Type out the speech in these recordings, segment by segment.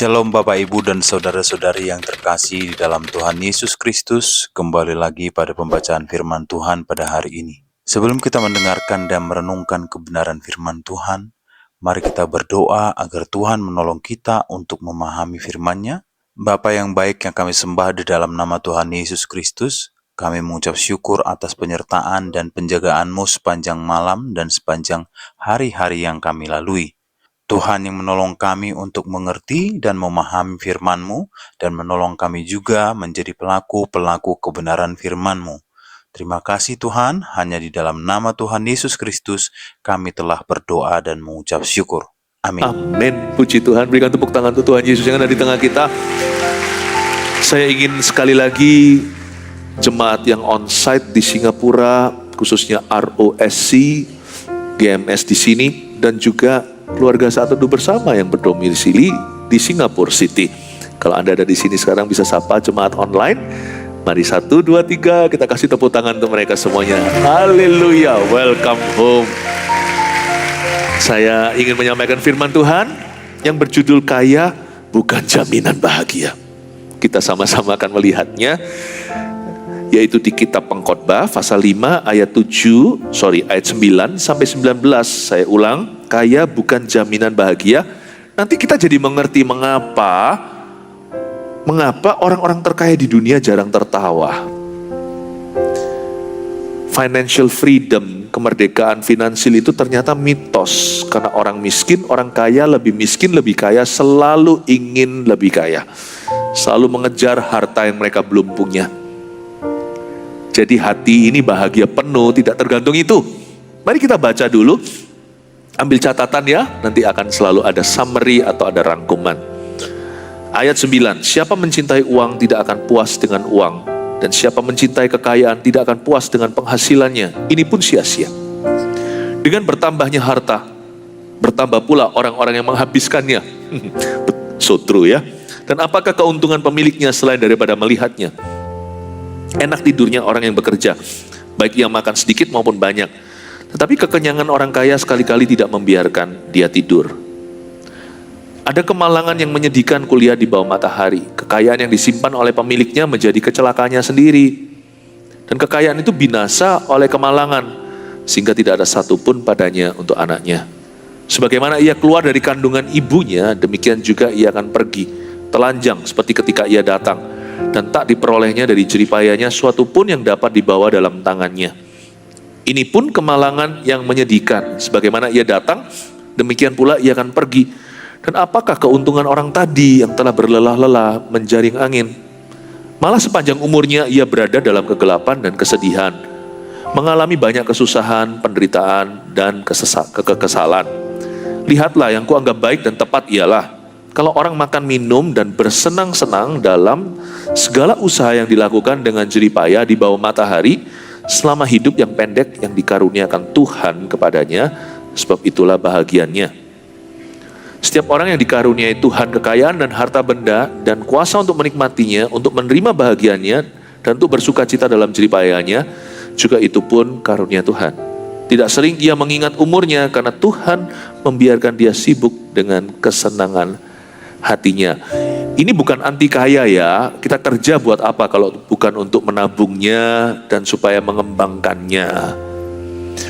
Shalom Bapak Ibu dan Saudara-saudari yang terkasih di dalam Tuhan Yesus Kristus. Kembali lagi pada pembacaan firman Tuhan pada hari ini. Sebelum kita mendengarkan dan merenungkan kebenaran firman Tuhan, mari kita berdoa agar Tuhan menolong kita untuk memahami firman-Nya. Bapa yang baik yang kami sembah di dalam nama Tuhan Yesus Kristus, kami mengucap syukur atas penyertaan dan penjagaan-Mu sepanjang malam dan sepanjang hari-hari yang kami lalui. Tuhan yang menolong kami untuk mengerti dan memahami firman-Mu dan menolong kami juga menjadi pelaku-pelaku kebenaran firman-Mu. Terima kasih Tuhan, hanya di dalam nama Tuhan Yesus Kristus kami telah berdoa dan mengucap syukur. Amin. Amin. Puji Tuhan, berikan tepuk tangan untuk Tuhan Yesus yang ada di tengah kita. Saya ingin sekali lagi jemaat yang on-site di Singapura, khususnya ROSC, GMS di sini, dan juga keluarga Saat Teduh Bersama yang berdomisili di Singapura City. Kalau Anda ada di sini sekarang bisa sapa jemaat online. Mari 1, 2, 3 kita kasih tepuk tangan untuk mereka semuanya. Haleluya, welcome home. Saya ingin menyampaikan firman Tuhan yang berjudul Kaya Bukan Jaminan Bahagia. Kita sama-sama akan melihatnya, yaitu di kitab Pengkhotbah pasal 5 ayat 9 sampai 19. Saya ulang, kaya bukan jaminan bahagia. Nanti kita jadi mengerti mengapa orang-orang terkaya di dunia jarang tertawa. Financial freedom, kemerdekaan finansial itu ternyata mitos. Karena orang miskin, orang kaya, lebih miskin, lebih kaya, selalu ingin lebih kaya. Selalu mengejar harta yang mereka belum punya. Jadi hati ini bahagia penuh, tidak tergantung itu. Mari kita baca dulu. Ambil catatan ya, nanti akan selalu ada summary atau ada rangkuman. Ayat 9, siapa mencintai uang tidak akan puas dengan uang. Dan siapa mencintai kekayaan tidak akan puas dengan penghasilannya. Ini pun sia-sia. Dengan bertambahnya harta, bertambah pula orang-orang yang menghabiskannya. So true ya. Dan apakah keuntungan pemiliknya selain daripada melihatnya? Enak tidurnya orang yang bekerja, baik yang makan sedikit maupun banyak. Tetapi kekenyangan orang kaya sekali-kali tidak membiarkan dia tidur. Ada kemalangan yang menyedihkan kuliah di bawah matahari. Kekayaan yang disimpan oleh pemiliknya menjadi kecelakaannya sendiri. Dan kekayaan itu binasa oleh kemalangan, sehingga tidak ada satupun padanya untuk anaknya. Sebagaimana ia keluar dari kandungan ibunya, demikian juga ia akan pergi, telanjang seperti ketika ia datang. Dan tak diperolehnya dari jeripayanya suatu pun yang dapat dibawa dalam tangannya. Ini pun kemalangan yang menyedihkan. Sebagaimana ia datang, demikian pula ia akan pergi. Dan apakah keuntungan orang tadi yang telah berlelah-lelah menjaring angin? Malah sepanjang umurnya ia berada dalam kegelapan dan kesedihan, mengalami banyak kesusahan, penderitaan, dan kekesalan. Lihatlah, yang kuanggap baik dan tepat ialah kalau orang makan, minum, dan bersenang-senang dalam segala usaha yang dilakukan dengan jeripaya di bawah matahari, selama hidup yang pendek yang dikaruniakan Tuhan kepadanya, sebab itulah bahagiannya. Setiap orang yang dikaruniai Tuhan kekayaan dan harta benda dan kuasa untuk menikmatinya, untuk menerima bahagiannya, dan untuk bersuka cita dalam jeripayanya, juga itu pun karunia Tuhan. Tidak sering ia mengingat umurnya karena Tuhan membiarkan dia sibuk dengan kesenangan hatinya. Ini bukan anti kaya ya, kita kerja buat apa kalau bukan untuk menabungnya dan supaya mengembangkannya.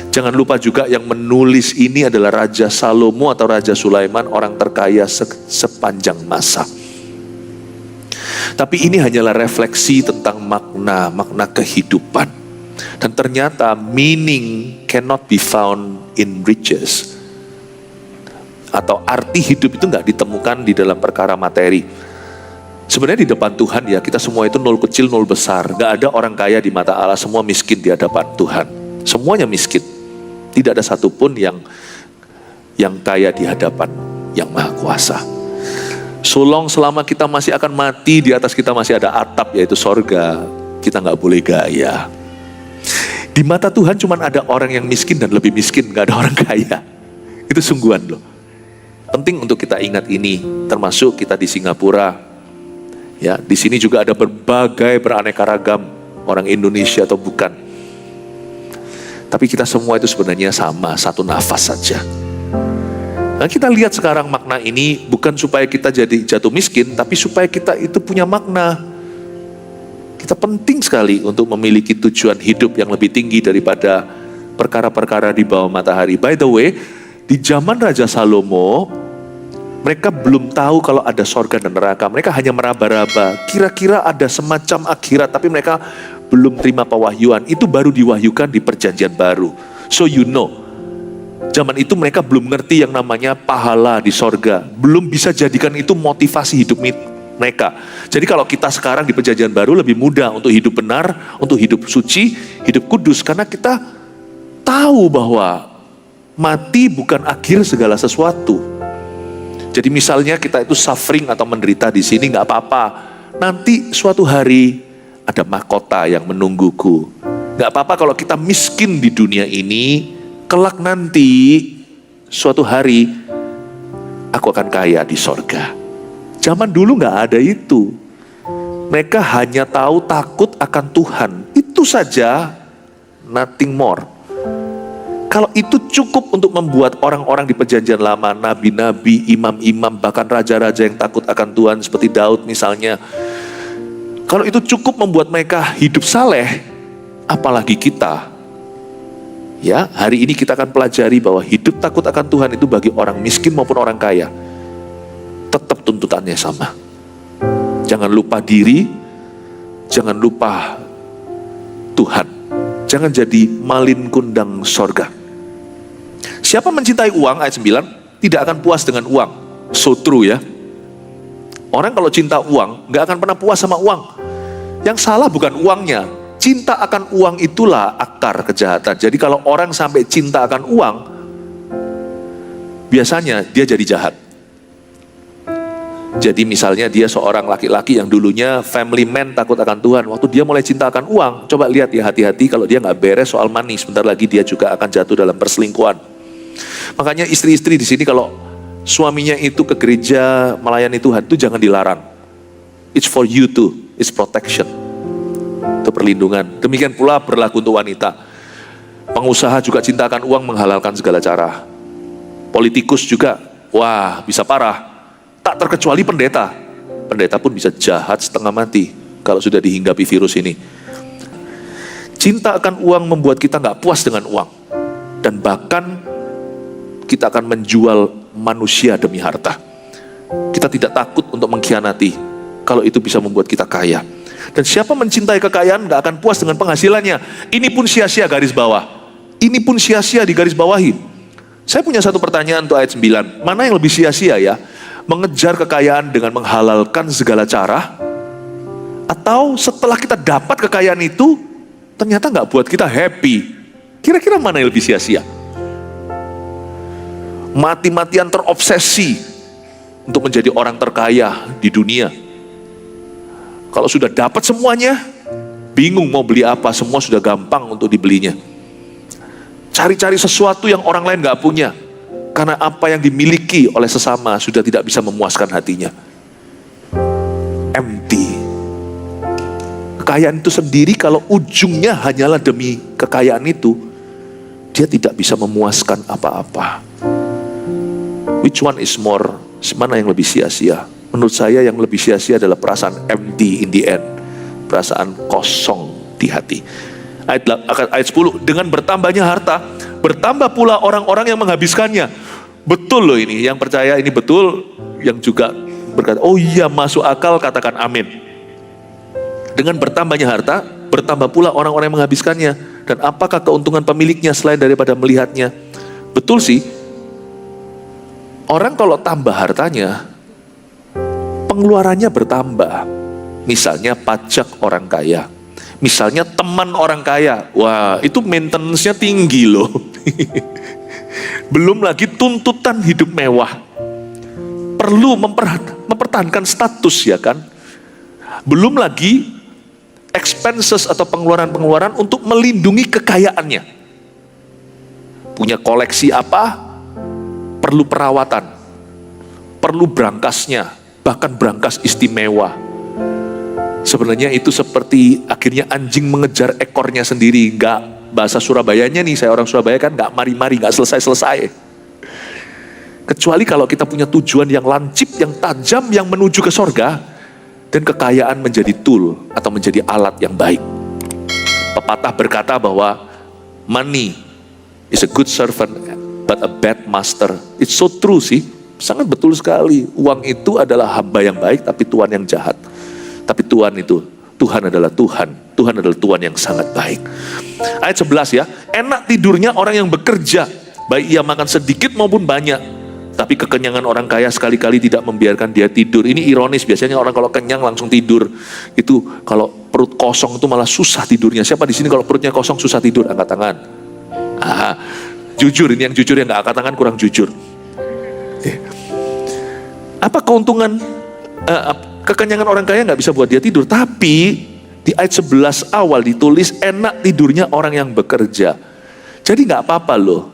Jangan lupa juga yang menulis ini adalah Raja Salomo atau Raja Sulaiman, orang terkaya sepanjang masa. Tapi ini hanyalah refleksi tentang makna kehidupan. Dan ternyata meaning cannot be found in riches. Atau arti hidup itu nggak ditemukan di dalam perkara materi. Sebenarnya di depan Tuhan ya, kita semua itu nol kecil, nol besar. Nggak ada orang kaya di mata Allah, semua miskin di hadapan Tuhan. Semuanya miskin. Tidak ada satupun yang kaya di hadapan yang Maha Kuasa. Selama kita masih akan mati, di atas kita masih ada atap, yaitu sorga. Kita nggak boleh gaya. Di mata Tuhan cuma ada orang yang miskin dan lebih miskin, nggak ada orang kaya. Itu sungguhan loh. Penting untuk kita ingat ini, termasuk kita di Singapura. Ya, di sini juga ada berbagai beraneka ragam orang Indonesia atau bukan. Tapi kita semua itu sebenarnya sama, satu nafas saja. Nah, kita lihat sekarang makna ini bukan supaya kita jadi jatuh miskin, tapi supaya kita itu punya makna. Kita penting sekali untuk memiliki tujuan hidup yang lebih tinggi daripada perkara-perkara di bawah matahari. By the way, di zaman Raja Salomo, mereka belum tahu kalau ada sorga dan neraka. Mereka hanya meraba-raba, kira-kira ada semacam akhirat, tapi mereka belum terima pewahyuan. Itu baru diwahyukan di perjanjian baru. So you know, zaman itu mereka belum ngerti yang namanya pahala di sorga. Belum bisa jadikan itu motivasi hidup mereka. Jadi kalau kita sekarang di perjanjian baru lebih mudah untuk hidup benar, untuk hidup suci, hidup kudus. Karena kita tahu bahwa mati bukan akhir segala sesuatu. Jadi misalnya kita itu suffering atau menderita di sini nggak apa-apa. Nanti suatu hari ada mahkota yang menungguku. Nggak apa-apa kalau kita miskin di dunia ini. Kelak nanti suatu hari aku akan kaya di sorga. Zaman dulu nggak ada itu. Mereka hanya tahu takut akan Tuhan. Itu saja, nothing more. Kalau itu cukup untuk membuat orang-orang di perjanjian lama, nabi-nabi, imam-imam, bahkan raja-raja yang takut akan Tuhan seperti Daud misalnya. Kalau itu cukup membuat mereka hidup saleh, apalagi kita. Ya, hari ini kita akan pelajari bahwa hidup takut akan Tuhan itu bagi orang miskin maupun orang kaya. Tetap tuntutannya sama. Jangan lupa diri, jangan lupa Tuhan. Jangan jadi malin kundang sorga. Siapa mencintai uang, ayat 9, tidak akan puas dengan uang. So true ya. Orang kalau cinta uang, gak akan pernah puas sama uang. Yang salah bukan uangnya. Cinta akan uang itulah akar kejahatan. Jadi kalau orang sampai cinta akan uang, biasanya dia jadi jahat. Jadi misalnya dia seorang laki-laki yang dulunya family man takut akan Tuhan. Waktu dia mulai cinta akan uang, coba lihat ya, hati-hati kalau dia gak beres soal money, sebentar lagi dia juga akan jatuh dalam perselingkuhan. Makanya istri-istri di sini kalau suaminya itu ke gereja melayani Tuhan, itu jangan dilarang. It's for you too, it's protection. Itu perlindungan. Demikian pula berlaku untuk wanita. Pengusaha juga cinta akan uang, menghalalkan segala cara. Politikus juga, wah bisa parah. Tak terkecuali pendeta. Pendeta pun bisa jahat setengah mati kalau sudah dihinggapi virus ini. Cinta akan uang membuat kita gak puas dengan uang. Dan bahkan kita akan menjual manusia demi harta. Kita tidak takut untuk mengkhianati kalau itu bisa membuat kita kaya. Dan siapa mencintai kekayaan gak akan puas dengan penghasilannya. Ini pun sia-sia garis bawah. Ini pun sia-sia di garis bawahi. Saya punya satu pertanyaan untuk ayat 9. Mana yang lebih sia-sia ya? Mengejar kekayaan dengan menghalalkan segala cara, atau setelah kita dapat kekayaan itu ternyata gak buat kita happy? Kira-kira mana yang lebih sia-sia? Mati-matian terobsesi untuk menjadi orang terkaya di dunia. Kalau sudah dapat semuanya, bingung mau beli apa, semua sudah gampang untuk dibelinya. Cari-cari sesuatu yang orang lain gak punya, karena apa yang dimiliki oleh sesama sudah tidak bisa memuaskan hatinya. Empty. Kekayaan itu sendiri kalau ujungnya hanyalah demi kekayaan itu, dia tidak bisa memuaskan apa-apa. Which one is more? Mana yang lebih sia-sia? Menurut saya yang lebih sia-sia adalah perasaan empty in the end. Perasaan kosong di hati. Ayat 10, dengan bertambahnya harta, bertambah pula orang-orang yang menghabiskannya. Betul loh ini, yang percaya ini betul, yang juga berkata, oh iya masuk akal, katakan amin. Dengan bertambahnya harta, bertambah pula orang-orang yang menghabiskannya. Dan apakah keuntungan pemiliknya selain daripada melihatnya? Betul sih, orang kalau tambah hartanya, pengeluarannya bertambah. Misalnya pajak orang kaya, misalnya teman orang kaya, wah itu maintenance-nya tinggi loh. Belum lagi tuntutan hidup mewah, perlu mempertahankan status ya kan. Belum lagi expenses atau pengeluaran-pengeluaran untuk melindungi kekayaannya. Punya koleksi apa, perlu perawatan, perlu brangasnya, bahkan brangas istimewa. Sebenarnya itu seperti akhirnya anjing mengejar ekornya sendiri. Gak, bahasa Surabayanya nih, saya orang Surabaya kan, gak mari-mari, gak selesai-selesai. Kecuali kalau kita punya tujuan yang lancip, yang tajam, yang menuju ke sorga, dan kekayaan menjadi tool atau menjadi alat yang baik. Pepatah berkata bahwa money is a good servant but a bad master. It's so true sih, sangat betul sekali. Uang itu adalah hamba yang baik tapi tuan yang jahat. Tapi Tuhan adalah Tuhan. Tuhan adalah Tuhan yang sangat baik. Ayat 11 ya, enak tidurnya orang yang bekerja, baik ia makan sedikit maupun banyak. Tapi kekenyangan orang kaya sekali-kali tidak membiarkan dia tidur. Ini ironis, biasanya orang kalau kenyang langsung tidur. Itu kalau perut kosong itu malah susah tidurnya. Siapa di sini kalau perutnya kosong susah tidur? Angkat tangan. Jujur, ini yang jujur, yang gak angkat tangan kurang jujur. Apa keuntungan kekenyangan orang kaya gak bisa buat dia tidur? Tapi di ayat 11 awal ditulis enak tidurnya orang yang bekerja. Jadi gak apa-apa loh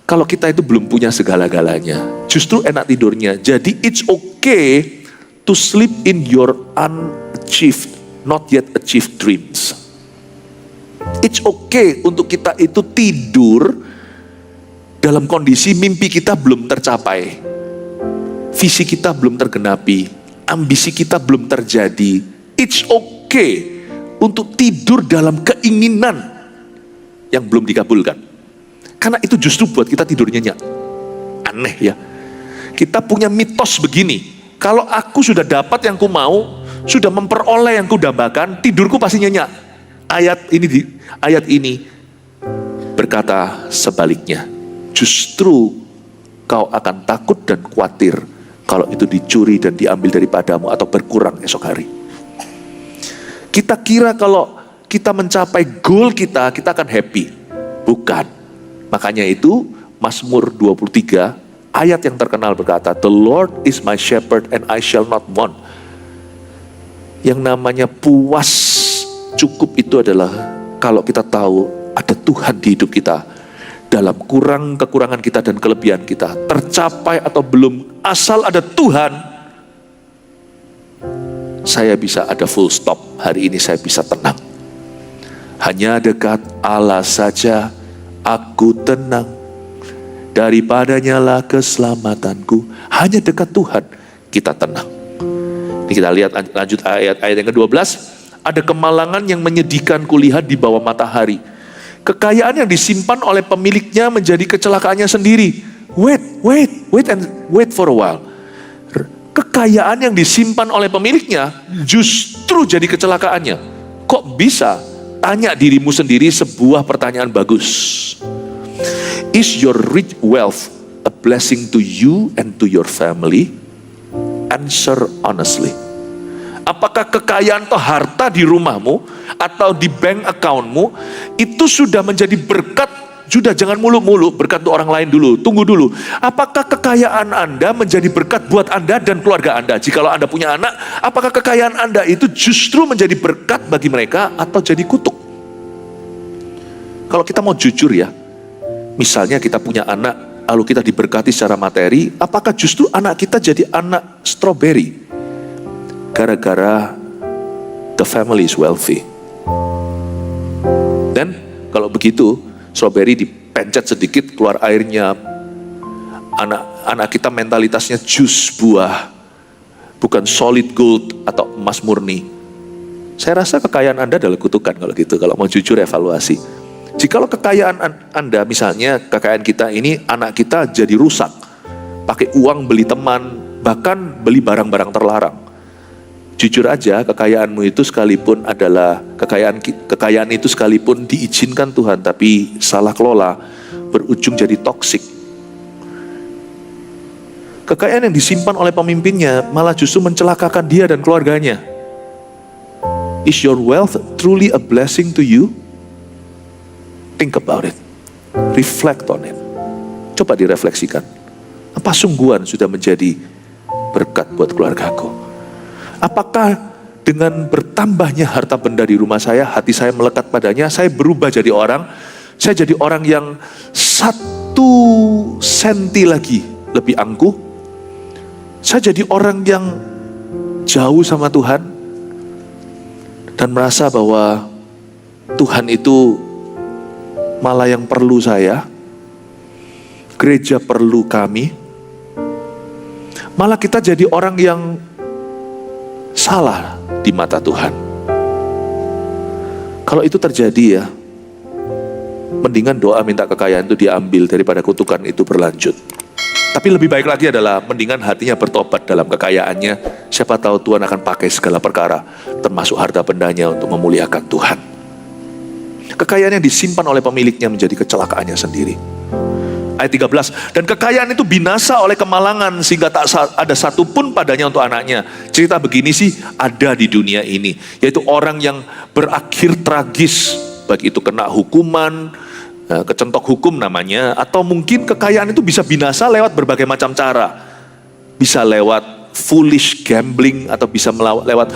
kalau kita itu belum punya segala-galanya, justru enak tidurnya. Jadi it's okay to sleep in your unachieved, not yet achieved dreams. It's okay untuk kita itu tidur dalam kondisi mimpi kita belum tercapai, visi kita belum tergenapi, ambisi kita belum terjadi. It's okay untuk tidur dalam keinginan yang belum dikabulkan. Karena itu justru buat kita tidur nyenyak. Aneh ya. Kita punya mitos begini. Kalau aku sudah dapat yang ku mau, sudah memperoleh yang ku dambakan, tidurku pasti nyenyak. Ayat ini berkata sebaliknya. Justru kau akan takut dan khawatir kalau itu dicuri dan diambil daripadamu atau berkurang esok hari. Kita kira kalau kita mencapai goal kita akan happy. Bukan. Makanya itu Mazmur 23 ayat yang terkenal berkata, The Lord is my shepherd and I shall not want. Yang namanya puas cukup itu adalah kalau kita tahu ada Tuhan di hidup kita. Dalam kekurangan kita dan kelebihan kita, tercapai atau belum, asal ada Tuhan, saya bisa ada full stop. Hari ini saya bisa tenang. Hanya dekat Allah saja aku tenang, daripadanya lah keselamatanku. Hanya dekat Tuhan kita tenang. Ini kita lihat lanjut ayat yang ke-12. Ada kemalangan yang menyedihkan kulihat di bawah matahari. Kekayaan yang disimpan oleh pemiliknya menjadi kecelakaannya sendiri. Wait for a while. Kekayaan yang disimpan oleh pemiliknya justru jadi kecelakaannya. Kok bisa? Tanya dirimu sendiri sebuah pertanyaan bagus. Is your rich wealth a blessing to you and to your family? Answer honestly. Apakah kekayaan atau harta di rumahmu atau di bank accountmu itu sudah menjadi berkat? Sudah, jangan mulu-mulu berkat untuk orang lain dulu. Tunggu dulu. Apakah kekayaan Anda menjadi berkat buat Anda dan keluarga Anda? Jikalau Anda punya anak, apakah kekayaan Anda itu justru menjadi berkat bagi mereka atau jadi kutuk? Kalau kita mau jujur ya, misalnya kita punya anak, lalu kita diberkati secara materi, apakah justru anak kita jadi anak strawberry? Gara-gara the family is wealthy. Dan kalau begitu, strawberry dipencet sedikit, keluar airnya. Anak kita mentalitasnya jus buah, bukan solid gold atau emas murni. Saya rasa kekayaan Anda adalah kutukan kalau gitu, kalau mau jujur evaluasi. Jikalau kekayaan Anda, misalnya kekayaan kita ini, anak kita jadi rusak, pakai uang beli teman, bahkan beli barang-barang terlarang. Jujur aja, kekayaanmu itu sekalipun adalah kekayaan itu sekalipun diizinkan Tuhan, tapi salah kelola, berujung jadi toksik. Kekayaan yang disimpan oleh pemimpinnya malah justru mencelakakan dia dan keluarganya. Is your wealth truly a blessing to you? Think about it. Reflect on it. Coba direfleksikan. Apa sungguhan sudah menjadi berkat buat keluargaku? Apakah dengan bertambahnya harta benda di rumah saya, hati saya melekat padanya, saya berubah jadi orang, saya jadi orang yang 1 senti lagi lebih angkuh, saya jadi orang yang jauh sama Tuhan, dan merasa bahwa Tuhan itu malah yang perlu saya, gereja perlu kami, Malah kita jadi orang yang salah di mata Tuhan. Kalau itu terjadi ya, mendingan doa minta kekayaan itu diambil daripada kutukan itu berlanjut. Tapi lebih baik lagi adalah mendingan hatinya bertobat dalam kekayaannya. Siapa tahu Tuhan akan pakai segala perkara, termasuk harta bendanya untuk memuliakan Tuhan. Kekayaan yang disimpan oleh pemiliknya menjadi kecelakaannya sendiri. Ayat 13, dan kekayaan itu binasa oleh kemalangan sehingga tak ada satupun padanya untuk anaknya. Cerita begini sih ada di dunia ini, yaitu orang yang berakhir tragis, baik itu kena hukuman, kecentok hukum namanya, atau mungkin kekayaan itu bisa binasa lewat berbagai macam cara. Bisa lewat foolish gambling, atau bisa lewat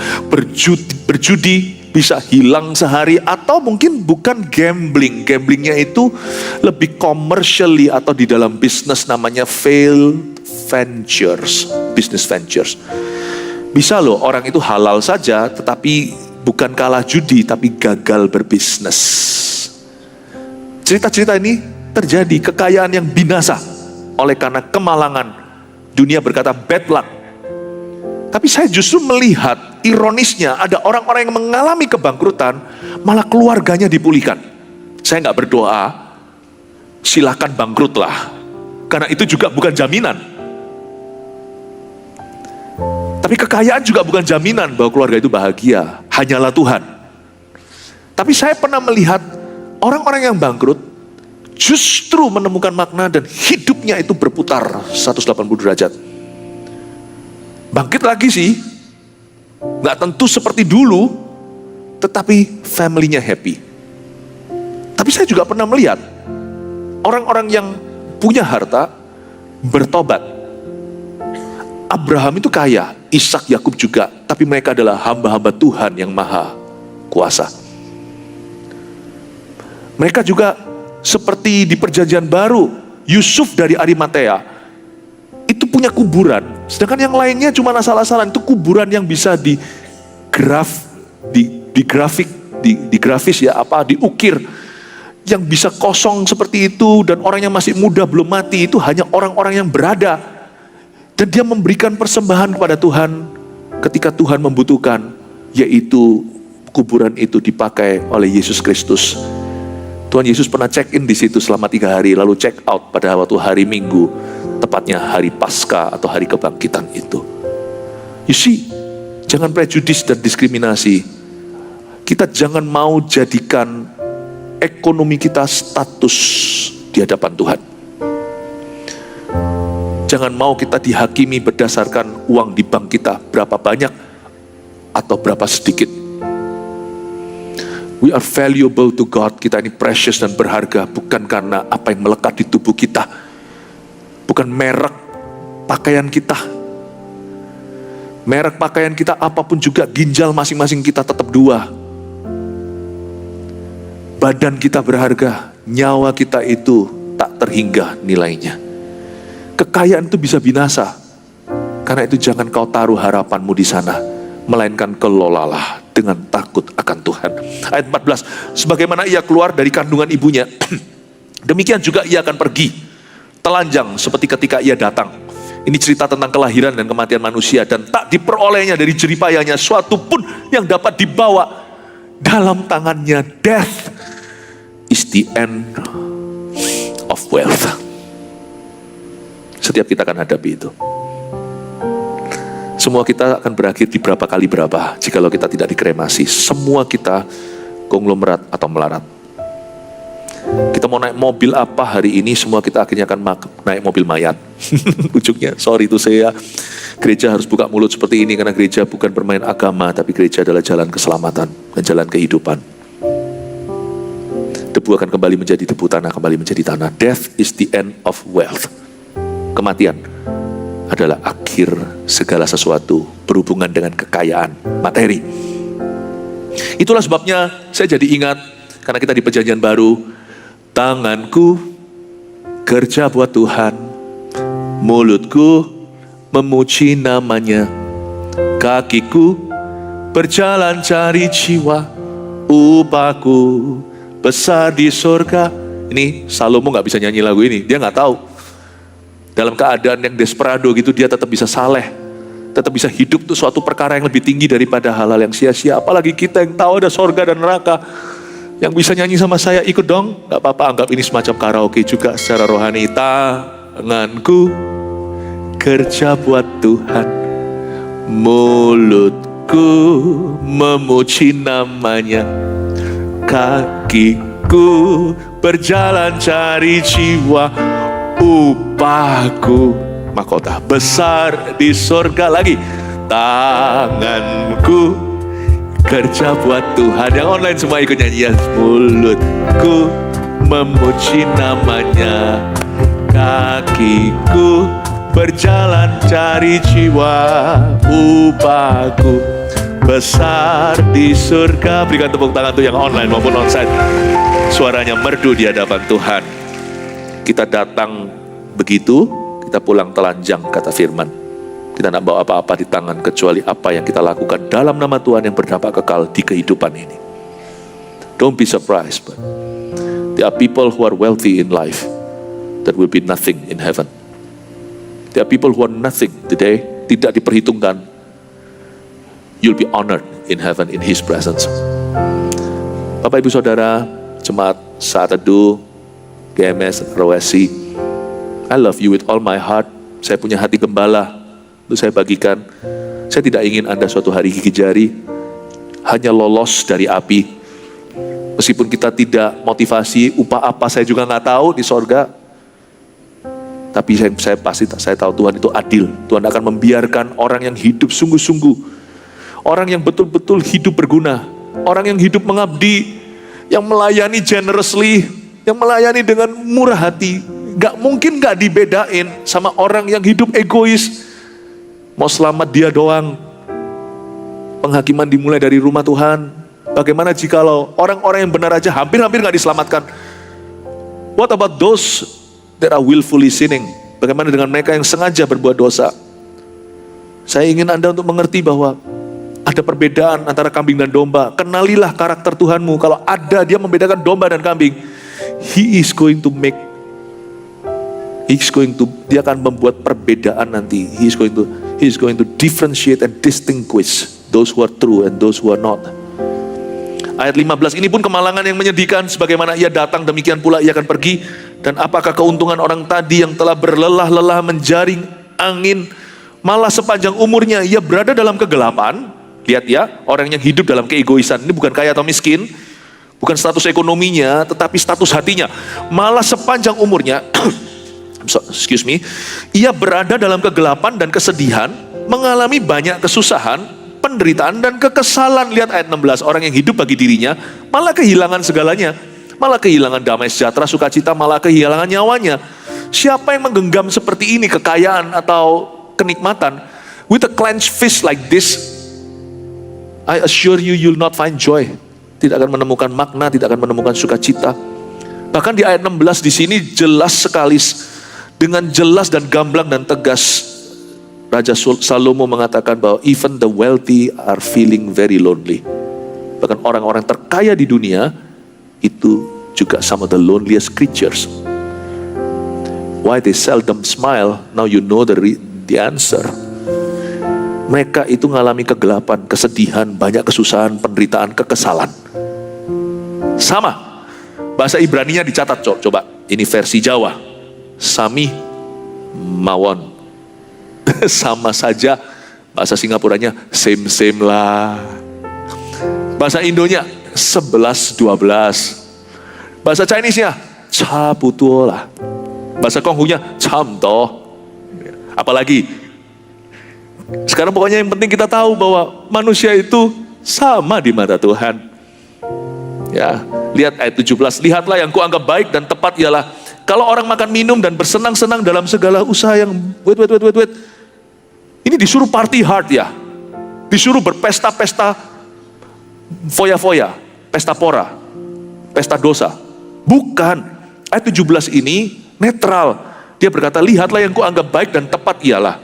berjudi, bisa hilang sehari, atau mungkin bukan gambling. Gamblingnya itu lebih commercially, atau di dalam bisnis namanya failed ventures, business ventures. Bisa loh orang itu halal saja, tetapi bukan kalah judi, tapi gagal berbisnis. Cerita-cerita ini terjadi, kekayaan yang binasa oleh karena kemalangan. Dunia berkata bad luck. Tapi saya justru melihat ironisnya ada orang-orang yang mengalami kebangkrutan, malah keluarganya dipulihkan. Saya nggak berdoa, silakan bangkrutlah, karena itu juga bukan jaminan. Tapi kekayaan juga bukan jaminan bahwa keluarga itu bahagia, hanyalah Tuhan. Tapi saya pernah melihat orang-orang yang bangkrut justru menemukan makna dan hidupnya itu berputar 180 derajat. Bangkit lagi sih, gak tentu seperti dulu, tetapi family-nya happy. Tapi saya juga pernah melihat orang-orang yang punya harta bertobat. Abraham itu kaya, Ishak, Yakub juga, tapi mereka adalah hamba-hamba Tuhan yang maha kuasa. Mereka juga seperti di perjanjian baru, Yusuf dari Arimatea, itu punya kuburan. Sedangkan yang lainnya cuma asal-asalan. Itu kuburan yang bisa digrafis ya, diukir. Yang bisa kosong seperti itu, dan orang yang masih muda belum mati, itu hanya orang-orang yang berada. Dan dia memberikan persembahan kepada Tuhan ketika Tuhan membutuhkan, yaitu kuburan itu dipakai oleh Yesus Kristus. Tuhan Yesus pernah check in di situ selama 3 hari, lalu check out pada waktu hari Minggu, tepatnya hari Paskah atau hari kebangkitan itu. You see, jangan prejudis dan diskriminasi. Kita jangan mau jadikan ekonomi kita status di hadapan Tuhan. Jangan mau kita dihakimi berdasarkan uang di bank kita berapa banyak atau berapa sedikit. We are valuable to God. Kita ini precious dan berharga bukan karena apa yang melekat di tubuh kita, bukan merek pakaian kita. Merek pakaian kita apapun juga, ginjal masing-masing kita tetap 2. Badan kita berharga, nyawa kita itu tak terhingga nilainya. Kekayaan itu bisa binasa. Karena itu jangan kau taruh harapanmu di sana, melainkan kelolalah dengan takut akan Tuhan. Ayat 14, sebagaimana ia keluar dari kandungan ibunya, demikian juga ia akan pergi, telanjang seperti ketika ia datang. Ini cerita tentang kelahiran dan kematian manusia, dan tak diperolehnya dari jeripayanya suatu pun yang dapat dibawa dalam tangannya. Death is the end of wealth. Setiap kita akan hadapi itu. Semua kita akan berakhir di berapa kali berapa jikalau kita tidak dikremasi. Semua kita konglomerat atau melarat. Kita mau naik mobil apa hari ini, semua kita akhirnya akan naik mobil mayat. Ujungnya, sorry itu saya, gereja harus buka mulut seperti ini, karena gereja bukan bermain agama, tapi gereja adalah jalan keselamatan dan jalan kehidupan. Debu akan kembali menjadi debu, tanah kembali menjadi tanah. Death is the end of wealth. Kematian adalah akhir segala sesuatu berhubungan dengan kekayaan materi. Itulah sebabnya saya jadi ingat, karena kita di perjanjian baru, tanganku kerja buat Tuhan, mulutku memuji namanya, kakiku berjalan cari jiwa, upahku besar di surga. Ini Salomo gak bisa nyanyi lagu ini, dia gak tahu. dalam keadaan yang desperado gitu, dia tetap bisa saleh, tetap bisa hidup, tuh suatu perkara yang lebih tinggi daripada hal-hal yang sia-sia. Apalagi kita yang tahu ada sorga dan neraka, yang bisa nyanyi sama saya, ikut dong. Gak apa-apa, anggap ini semacam karaoke juga secara rohani. Tanganku kerja buat Tuhan, mulutku memuji namanya, kakiku berjalan cari jiwa, upahku mahkota besar di surga. Lagi, tanganku kerja buat Tuhan. Yang online semua ikut nyanyian. Mulutku memuji namanya, kakiku berjalan cari jiwa, upahku besar di surga. Berikan tepuk tangan tuh yang online maupun onsite. Suaranya merdu di hadapan Tuhan. Kita datang begitu, kita pulang telanjang, kata firman. Kita tidak bawa apa-apa di tangan kecuali apa yang kita lakukan dalam nama Tuhan yang berdampak kekal di kehidupan ini. Don't be surprised, but there are people who are wealthy in life that will be nothing in heaven. There are people who are nothing today, tidak diperhitungkan. You'll be honored in heaven in His presence. Bapak Ibu Saudara, jemaat saat teduh GMS ROSI, I love you with all my heart. Saya punya hati gembala untuk saya bagikan. Saya tidak ingin Anda suatu hari gigi jari hanya lolos dari api. Meskipun kita tidak motivasi, upah apa saya juga nggak tahu di sorga. Tapi saya tahu Tuhan itu adil. Tuhan akan membiarkan orang yang hidup sungguh-sungguh, orang yang betul-betul hidup berguna, orang yang hidup mengabdi, yang melayani generously, yang melayani dengan murah hati. Gak mungkin gak dibedain sama orang yang hidup egois, mau selamat dia doang. Penghakiman dimulai dari rumah Tuhan. Bagaimana jikalau orang-orang yang benar aja hampir-hampir gak diselamatkan? What about those that are willfully sinning? Bagaimana dengan mereka yang sengaja berbuat dosa? Saya ingin Anda untuk mengerti bahwa ada perbedaan antara kambing dan domba. Kenalilah karakter Tuhanmu. Kalau ada dia membedakan domba dan kambing, dia akan membuat perbedaan nanti. He is going to differentiate and distinguish those who are true and those who are not. Ayat 15 ini pun kemalangan yang menyedihkan. Sebagaimana ia datang, demikian pula ia akan pergi. Dan apakah keuntungan orang tadi yang telah berlelah-lelah menjaring angin, malah sepanjang umurnya ia berada dalam kegelapan. Lihat ya, orang yang hidup dalam keegoisan. Ini bukan kaya atau miskin, bukan status ekonominya, tetapi status hatinya. Malah sepanjang umurnya ia berada dalam kegelapan dan kesedihan, mengalami banyak kesusahan, penderitaan dan kekesalan. Lihat ayat 16, orang yang hidup bagi dirinya malah kehilangan segalanya, malah kehilangan damai sejahtera, sukacita, malah kehilangan nyawanya. Siapa yang menggenggam seperti ini kekayaan atau kenikmatan? With a clenched fist like this, I assure you, you'll not find joy. Tidak akan menemukan makna, tidak akan menemukan sukacita. Bahkan di ayat 16 di sini jelas sekali, dengan jelas dan gamblang dan tegas, Raja Salomo mengatakan bahwa even the wealthy are feeling very lonely. Bahkan orang-orang terkaya di dunia itu juga some of the loneliest creatures. Why they seldom smile? Now you know the answer. Mereka itu mengalami kegelapan, kesedihan, banyak kesusahan, penderitaan, kekesalan. Sama. Bahasa Ibraninya dicatat, coba. Ini versi Jawa. Sami mawon. Sama saja. Bahasa Singapuranya same lah. Bahasa Indonya 11-12. Bahasa Chinese-nya caputuo lah. Bahasa Konghunya camto. Apalagi sekarang pokoknya yang penting kita tahu bahwa manusia itu sama di mata Tuhan. Ya, lihat ayat 17. Lihatlah yang kuanggap baik dan tepat ialah kalau orang makan minum dan bersenang-senang dalam segala usaha yang wait. Ini disuruh party hard ya. Disuruh berpesta-pesta foya-foya, pesta pora, pesta dosa. Bukan. Ayat 17 ini netral. Dia berkata, lihatlah yang kuanggap baik dan tepat ialah.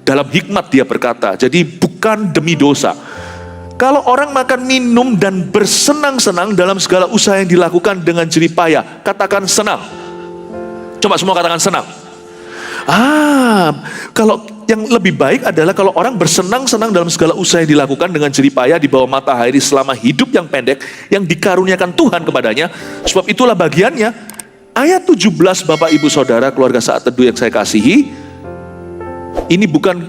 Dalam hikmat dia berkata, jadi bukan demi dosa. Kalau orang makan minum dan bersenang-senang dalam segala usaha yang dilakukan dengan jerih payah, katakan senang. Coba semua katakan senang. Kalau yang lebih baik adalah kalau orang bersenang-senang dalam segala usaha yang dilakukan dengan jerih payah di bawah matahari selama hidup yang pendek yang dikaruniakan Tuhan kepadanya, sebab itulah bagiannya. Ayat 17 Bapak Ibu Saudara keluarga saat teduh yang saya kasihi, ini bukan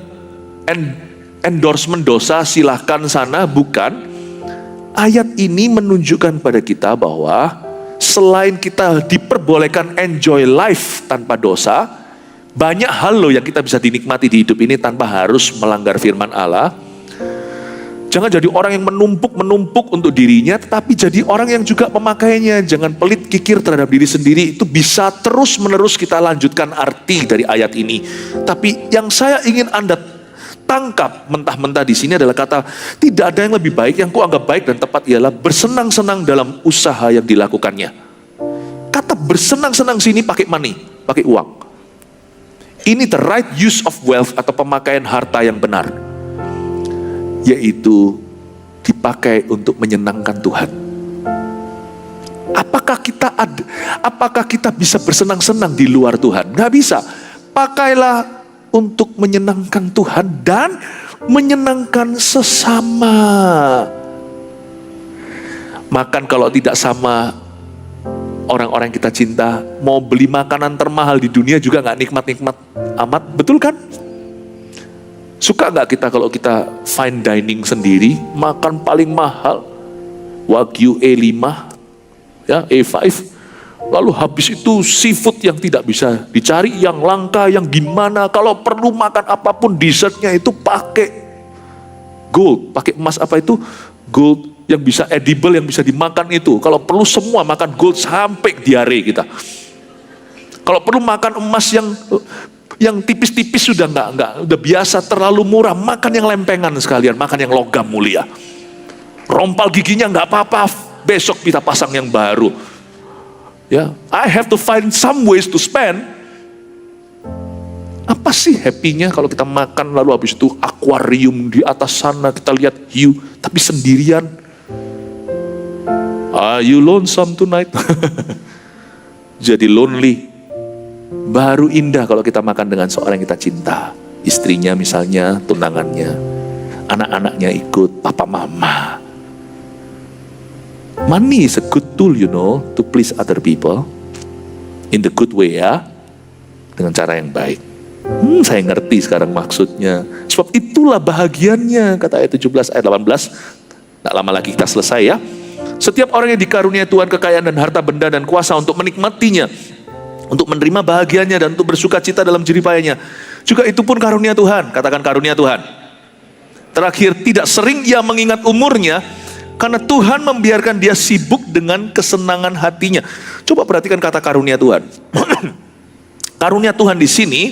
endorsement dosa silahkan sana, bukan. Ayat ini menunjukkan pada kita bahwa selain kita diperbolehkan enjoy life tanpa dosa, banyak hal loh yang kita bisa dinikmati di hidup ini tanpa harus melanggar firman Allah. Jangan jadi orang yang menumpuk untuk dirinya, tetapi jadi orang yang juga pemakainya. Jangan pelit kikir terhadap diri sendiri. Itu bisa terus menerus kita lanjutkan arti dari ayat ini. Tapi yang saya ingin Anda tangkap mentah-mentah di sini adalah kata, tidak ada yang lebih baik, yang kuanggap baik dan tepat ialah bersenang-senang dalam usaha yang dilakukannya. Kata bersenang-senang sini pakai money, pakai uang. Ini the right use of wealth atau pemakaian harta yang benar, yaitu dipakai untuk menyenangkan Tuhan. Apakah kita bisa bersenang-senang di luar Tuhan? Nggak bisa. Pakailah untuk menyenangkan Tuhan dan menyenangkan sesama. Makan kalau tidak sama orang-orang yang kita cinta, mau beli makanan termahal di dunia juga nggak nikmat-nikmat amat, betul kan? Suka nggak kita kalau kita fine dining sendiri, makan paling mahal, Wagyu A5, ya A5, lalu habis itu seafood yang tidak bisa dicari, yang langka, yang gimana, kalau perlu makan apapun dessertnya itu pakai gold, pakai emas apa itu, gold yang bisa edible, yang bisa dimakan itu. Kalau perlu semua makan gold sampai diare kita. Kalau perlu makan emas yang tipis-tipis sudah enggak, udah biasa terlalu murah, makan yang lempengan sekalian, makan yang logam mulia. Rompal giginya enggak apa-apa, besok kita pasang yang baru. Ya, I have to find some ways to spend. Apa sih happy-nya kalau kita makan lalu habis itu akuarium di atas sana kita lihat hiu, tapi sendirian. Are you lonesome tonight? Jadi lonely. Baru indah kalau kita makan dengan seorang yang kita cinta. Istrinya misalnya, tunangannya, anak-anaknya ikut, papa mama. Money is a good tool, to please other people. In the good way, ya. Dengan cara yang baik. Saya ngerti sekarang maksudnya. Sebab itulah bahagiannya, kata ayat 17, ayat 18. Tak lama lagi kita selesai ya. Setiap orang yang dikaruniai Tuhan kekayaan dan harta benda dan kuasa untuk menikmatinya, untuk menerima bahagianya dan untuk bersuka cita dalam jeripayanya. Juga itu pun karunia Tuhan, katakan karunia Tuhan. Terakhir, tidak sering ia mengingat umurnya, karena Tuhan membiarkan dia sibuk dengan kesenangan hatinya. Coba perhatikan kata karunia Tuhan. Karunia Tuhan di sini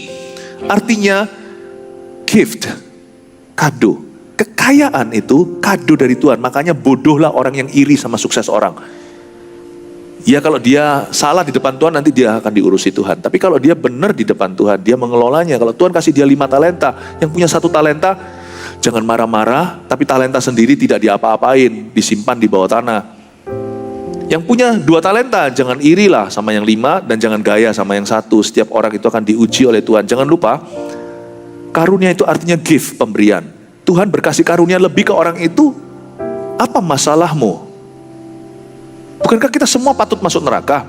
artinya gift, kado. Kekayaan itu kado dari Tuhan. Makanya bodohlah orang yang iri sama sukses orang. Ya kalau dia salah di depan Tuhan nanti dia akan diurusi Tuhan. Tapi kalau dia benar di depan Tuhan, dia mengelolanya. Kalau Tuhan kasih dia 5 talenta, yang punya 1 talenta, jangan marah-marah, tapi talenta sendiri tidak diapa-apain, disimpan di bawah tanah. Yang punya 2 talenta, jangan irilah sama yang 5 dan jangan gaya sama yang 1. Setiap orang itu akan diuji oleh Tuhan. Jangan lupa, karunia itu artinya gift, pemberian. Tuhan berkasih karunia lebih ke orang itu. Apa masalahmu? Bukankah kita semua patut masuk neraka?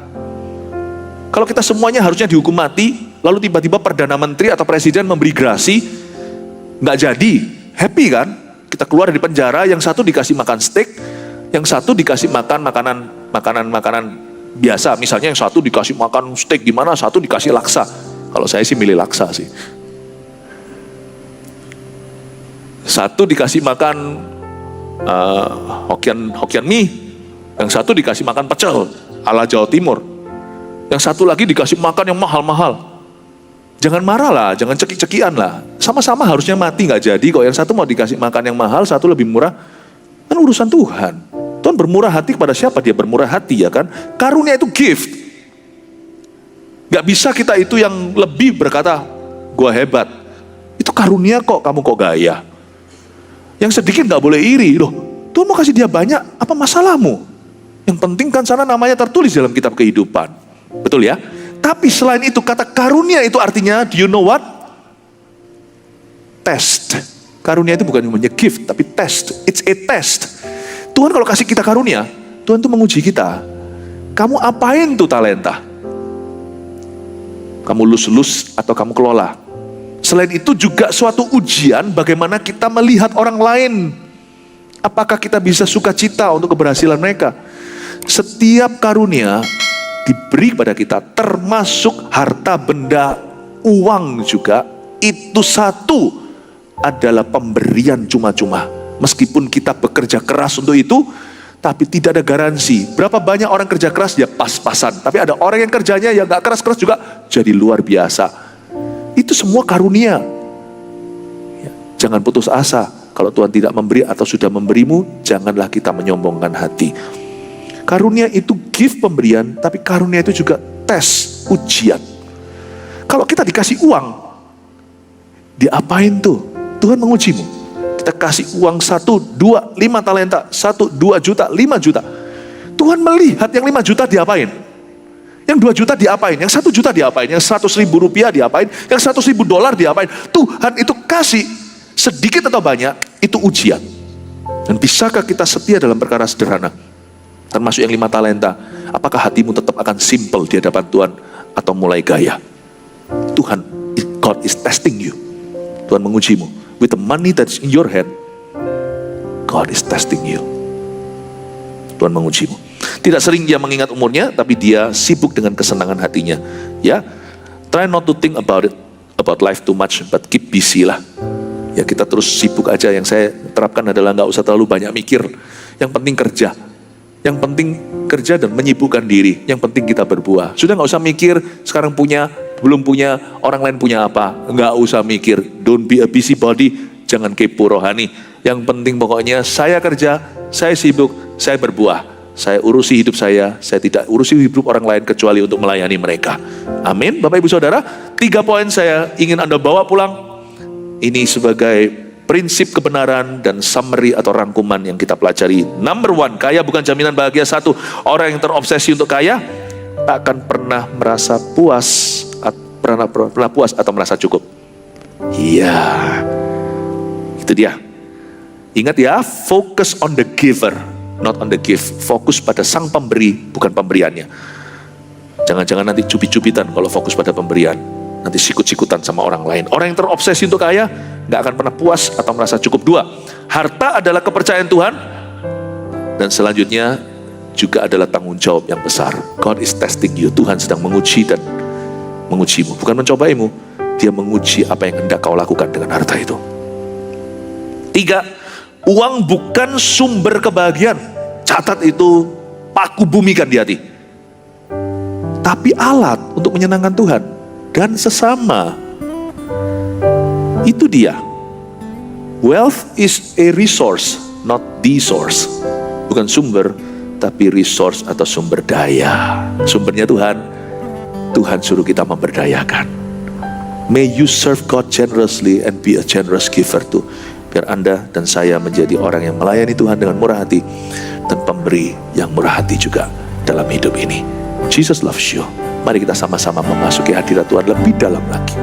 Kalau kita semuanya harusnya dihukum mati, lalu tiba-tiba Perdana Menteri atau Presiden memberi grasi, nggak jadi, happy kan? Kita keluar dari penjara, yang satu dikasih makan steak, yang satu dikasih makan makanan biasa. Misalnya yang satu dikasih makan steak gimana, satu dikasih laksa. Kalau saya sih milih laksa sih. Satu dikasih makan Hokian mie, yang satu dikasih makan pecel ala Jawa Timur, yang satu lagi dikasih makan yang mahal-mahal. Jangan marah lah, jangan cekik-cekian lah. Sama-sama harusnya mati, nggak jadi kok. Yang satu mau dikasih makan yang mahal, satu lebih murah. Kan urusan Tuhan. Tuhan bermurah hati kepada siapa dia bermurah hati, ya kan? Karunia itu gift. Gak bisa kita itu yang lebih berkata, gua hebat. Itu karunia kok, kamu kok gaya. Yang sedikit gak boleh iri. Loh, Tuhan mau kasih dia banyak, apa masalahmu? Yang penting kan sana namanya tertulis dalam kitab kehidupan. Betul ya? Tapi selain itu, kata karunia itu artinya, do you know what? Test. Karunia itu bukan hanya gift, tapi test. It's a test. Tuhan kalau kasih kita karunia, Tuhan tuh menguji kita. Kamu apain tuh talenta? Kamu lus-lus atau kamu kelola? Selain itu juga suatu ujian bagaimana kita melihat orang lain. Apakah kita bisa sukacita untuk keberhasilan mereka? Setiap karunia diberi pada kita, termasuk harta benda, uang juga, itu satu adalah pemberian cuma-cuma. Meskipun kita bekerja keras untuk itu, tapi tidak ada garansi. Berapa banyak orang kerja keras ya pas-pasan, tapi ada orang yang kerjanya ya gak keras-keras juga jadi luar biasa. Itu semua karunia. Ya, jangan putus asa. Kalau Tuhan tidak memberi atau sudah memberimu, janganlah kita menyombongkan hati. Karunia itu gift pemberian, tapi karunia itu juga tes, ujian. Kalau kita dikasih uang, diapain tuh? Tuhan mengujimu. Kita kasih uang 1, 2, 5 talenta, 1, 2 juta, 5 juta. Tuhan melihat yang 5 juta diapain? Yang 2 juta diapain? Yang 1 juta diapain? Yang 100 ribu rupiah diapain? Yang 100 ribu dolar diapain? Tuhan itu kasih sedikit atau banyak, itu ujian. Dan bisakah kita setia dalam perkara sederhana? Termasuk yang 5 talenta. Apakah hatimu tetap akan simple di hadapan Tuhan atau mulai gaya? Tuhan, God is testing you. Tuhan mengujimu. With the money that's in your hand, God is testing you. Tuhan mengujimu. Tidak sering dia mengingat umurnya, tapi dia sibuk dengan kesenangan hatinya. Ya, try not to think about life too much, but keep busy lah. Ya, kita terus sibuk aja. Yang saya terapkan adalah nggak usah terlalu banyak mikir. Yang penting kerja. Yang penting kerja dan menyibukkan diri. Yang penting kita berbuah. Sudah nggak usah mikir sekarang punya, belum punya, orang lain punya apa. Nggak usah mikir. Don't be a busybody. Jangan kepo rohani. Yang penting pokoknya saya kerja, saya sibuk, saya berbuah. Saya urusi hidup saya tidak urusi hidup orang lain kecuali untuk melayani mereka. Amin. Bapak Ibu Saudara, 3 poin saya ingin Anda bawa pulang. Ini sebagai prinsip kebenaran dan summary atau rangkuman yang kita pelajari. Number 1, kaya bukan jaminan bahagia. 1, orang yang terobsesi untuk kaya tak akan pernah merasa puas, pernah puas atau merasa cukup. Iya, itu dia. Ingat ya, focus on the giver, not on the gift. Fokus pada sang pemberi, bukan pemberiannya. Jangan-jangan nanti cubit-cubitan kalau fokus pada pemberian. Nanti sikut-sikutan sama orang lain. Orang yang terobsesi untuk kaya gak akan pernah puas atau merasa cukup. 2, harta adalah kepercayaan Tuhan. Dan selanjutnya juga adalah tanggung jawab yang besar. God is testing you. Tuhan sedang menguji dan mengujimu. Bukan mencobaimu, dia menguji apa yang hendak kau lakukan dengan harta itu. 3, uang bukan sumber kebahagiaan. Catat itu, paku bumikan di hati. Tapi alat untuk menyenangkan Tuhan dan sesama. Itu dia. Wealth is a resource, not the source. Bukan sumber, tapi resource atau sumber daya. Sumbernya Tuhan. Tuhan suruh kita memberdayakan. May you serve God generously and be a generous giver too. Biar Anda dan saya menjadi orang yang melayani Tuhan dengan murah hati dan pemberi yang murah hati juga dalam hidup ini. Jesus loves you. Mari kita sama-sama memasuki hadirat Tuhan lebih dalam lagi.